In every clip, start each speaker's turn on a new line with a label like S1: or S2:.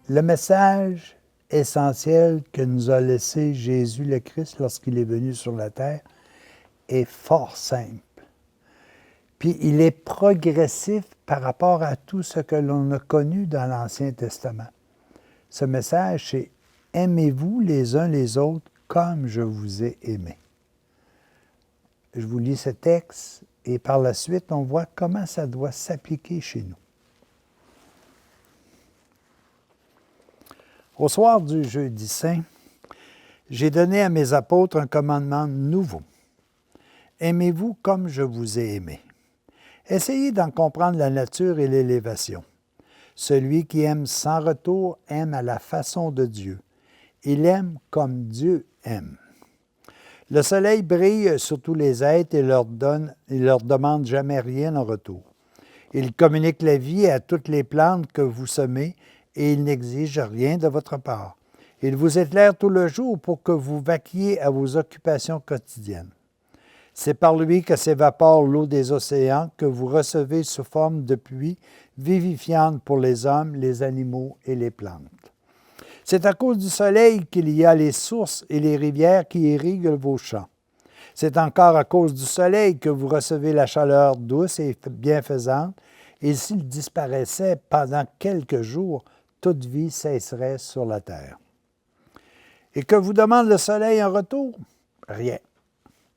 S1: Le message essentiel que nous a laissé Jésus le Christ lorsqu'il est venu sur la terre est fort simple. Puis il est progressif par rapport à tout ce que l'on a connu dans l'Ancien Testament. Ce message, c'est « Aimez-vous les uns les autres comme je vous ai aimé ». Je vous lis ce texte et par la suite, on voit comment ça doit s'appliquer chez nous. Au soir du jeudi saint, j'ai donné à mes apôtres un commandement nouveau. Aimez-vous comme je vous ai aimé. Essayez d'en comprendre la nature et l'élévation. Celui qui aime sans retour aime à la façon de Dieu. Il aime comme Dieu aime. Le soleil brille sur tous les êtres et il leur demande jamais rien en retour. Il communique la vie à toutes les plantes que vous semez et il n'exige rien de votre part. Il vous éclaire tout le jour pour que vous vaquiez à vos occupations quotidiennes. C'est par lui que s'évapore l'eau des océans que vous recevez sous forme de pluie vivifiante pour les hommes, les animaux et les plantes. C'est à cause du soleil qu'il y a les sources et les rivières qui irriguent vos champs. C'est encore à cause du soleil que vous recevez la chaleur douce et bienfaisante, et s'il disparaissait pendant quelques jours, toute vie cesserait sur la terre. Et que vous demande le soleil en retour? Rien.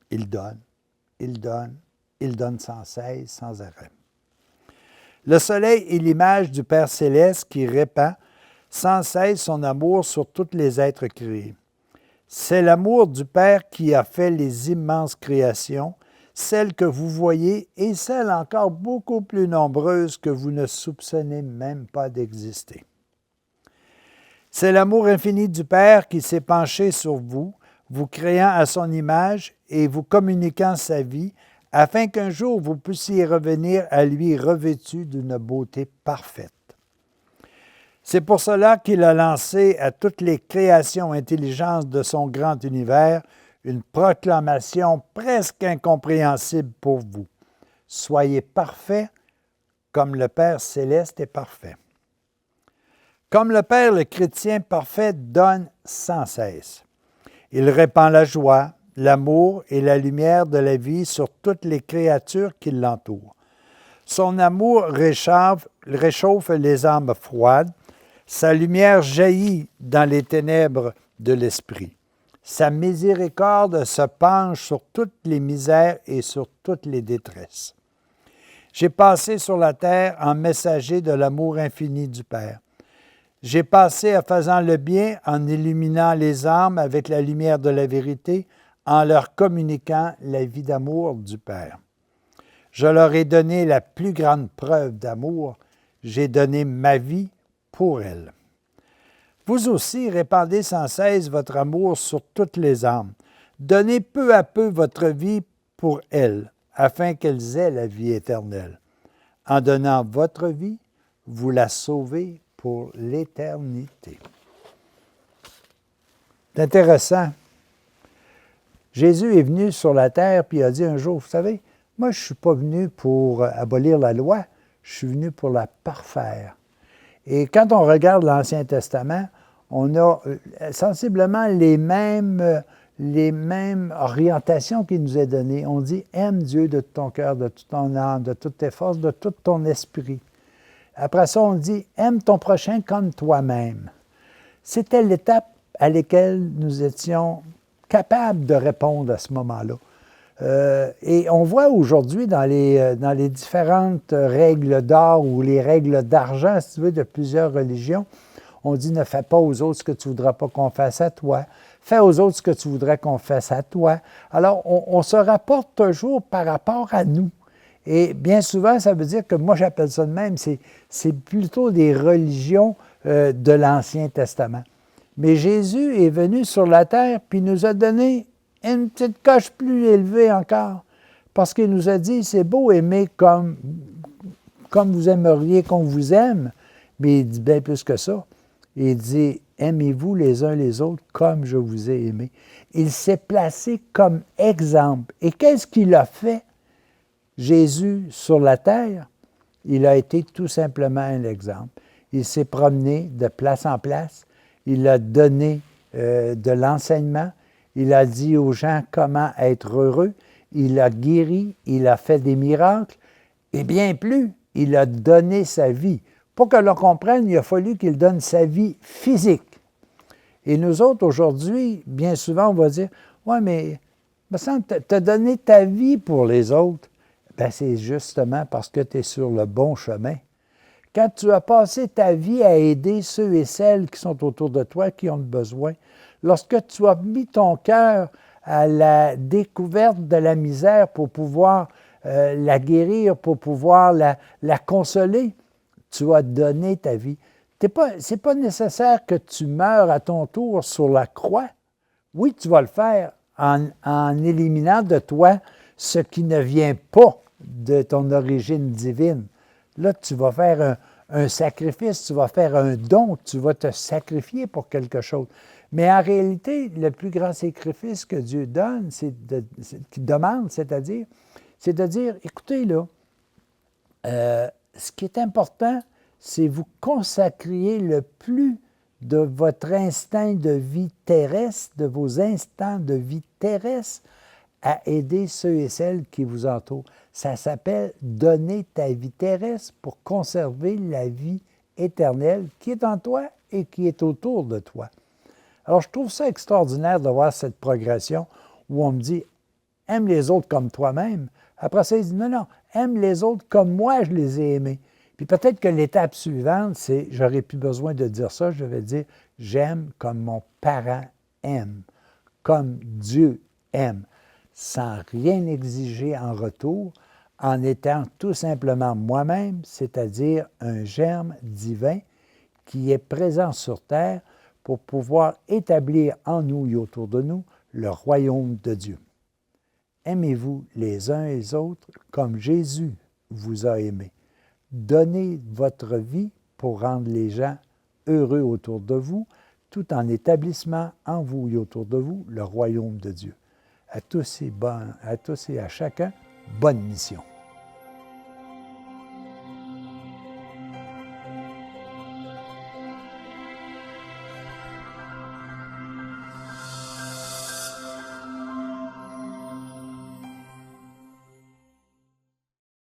S1: Il donne, il donne, il donne sans cesse, sans arrêt. Le soleil est l'image du Père céleste qui répand sans cesse son amour sur tous les êtres créés. C'est l'amour du Père qui a fait les immenses créations, celles que vous voyez et celles encore beaucoup plus nombreuses que vous ne soupçonnez même pas d'exister. C'est l'amour infini du Père qui s'est penché sur vous, vous créant à son image et vous communiquant sa vie, afin qu'un jour vous puissiez revenir à lui revêtu d'une beauté parfaite. C'est pour cela qu'il a lancé à toutes les créations intelligentes de son grand univers une proclamation presque incompréhensible pour vous. Soyez parfaits comme le Père céleste est parfait. Comme le Père, le chrétien parfait donne sans cesse. Il répand la joie, l'amour et la lumière de la vie sur toutes les créatures qui l'entourent. Son amour réchauffe les âmes froides. Sa lumière jaillit dans les ténèbres de l'esprit. Sa miséricorde se penche sur toutes les misères et sur toutes les détresses. J'ai passé sur la terre en messager de l'amour infini du Père. J'ai passé en faisant le bien, en illuminant les âmes avec la lumière de la vérité, en leur communiquant la vie d'amour du Père. Je leur ai donné la plus grande preuve d'amour. J'ai donné ma vie pour elles. Vous aussi, répandez sans cesse votre amour sur toutes les âmes. Donnez peu à peu votre vie pour elles, afin qu'elles aient la vie éternelle. En donnant votre vie, vous la sauvez pour l'éternité. C'est intéressant. Jésus est venu sur la terre puis il a dit un jour, vous savez, moi je ne suis pas venu pour abolir la loi, je suis venu pour la parfaire. Et quand on regarde l'Ancien Testament, on a sensiblement les mêmes orientations qu'il nous est données. On dit « Aime Dieu de tout ton cœur, de toute ton âme, de toutes tes forces, de tout ton esprit. » Après ça, on dit « Aime ton prochain comme toi-même. » C'était l'étape à laquelle nous étions capables de répondre à ce moment-là. Et on voit aujourd'hui dans les différentes règles d'or ou les règles d'argent, si tu veux, de plusieurs religions, on dit « Ne fais pas aux autres ce que tu ne voudras pas qu'on fasse à toi. Fais aux autres ce que tu voudrais qu'on fasse à toi. » Alors, on se rapporte toujours par rapport à nous. Et bien souvent, ça veut dire que moi, j'appelle ça de même, c'est plutôt des religions de l'Ancien Testament. Mais Jésus est venu sur la terre puis nous a donné une petite coche plus élevée encore. Parce qu'il nous a dit, c'est beau aimer comme vous aimeriez qu'on vous aime, mais il dit bien plus que ça. Il dit, aimez-vous les uns les autres comme je vous ai aimé. Il s'est placé comme exemple. Et qu'est-ce qu'il a fait, Jésus, sur la terre? Il a été tout simplement un exemple. il s'est promené de place en place, il a donné de l'enseignement, il a dit aux gens comment être heureux, il a guéri, il a fait des miracles, et bien plus, il a donné sa vie. Pour que l'on comprenne, il a fallu qu'il donne sa vie physique. Et nous autres, aujourd'hui, bien souvent, on va dire « Ouais, mais me semble que tu as donné ta vie pour les autres. » Bien, c'est justement parce que tu es sur le bon chemin. Quand tu as passé ta vie à aider ceux et celles qui sont autour de toi, qui ont besoin, lorsque tu as mis ton cœur à la découverte de la misère pour pouvoir la guérir, pour pouvoir la consoler, tu as donné ta vie. Ce n'est pas nécessaire que tu meures à ton tour sur la croix. Oui, tu vas le faire en éliminant de toi ce qui ne vient pas de ton origine divine. Là, tu vas faire un sacrifice, tu vas faire un don, tu vas te sacrifier pour quelque chose. Mais en réalité, le plus grand sacrifice que Dieu donne, qu'il demande, c'est-à-dire, c'est de dire, écoutez là, ce qui est important, c'est vous consacriez le plus de votre instinct de vie terrestre, de vos instants de vie terrestre, à aider ceux et celles qui vous entourent. Ça s'appelle donner ta vie terrestre pour conserver la vie éternelle qui est en toi et qui est autour de toi. Alors, je trouve ça extraordinaire de voir cette progression où on me dit « aime les autres comme toi-même ». Après ça, il dit « non, aime les autres comme moi, je les ai aimés ». Puis peut-être que l'étape suivante, c'est « j'aurais plus besoin de dire ça », je vais dire « j'aime comme mon parent aime, comme Dieu aime ». Sans rien exiger en retour, en étant tout simplement moi-même, c'est-à-dire un germe divin qui est présent sur terre pour pouvoir établir en nous et autour de nous le royaume de Dieu. Aimez-vous les uns et les autres comme Jésus vous a aimé. Donnez votre vie pour rendre les gens heureux autour de vous, tout en établissant en vous et autour de vous le royaume de Dieu. À tous et à chacun, bonne mission.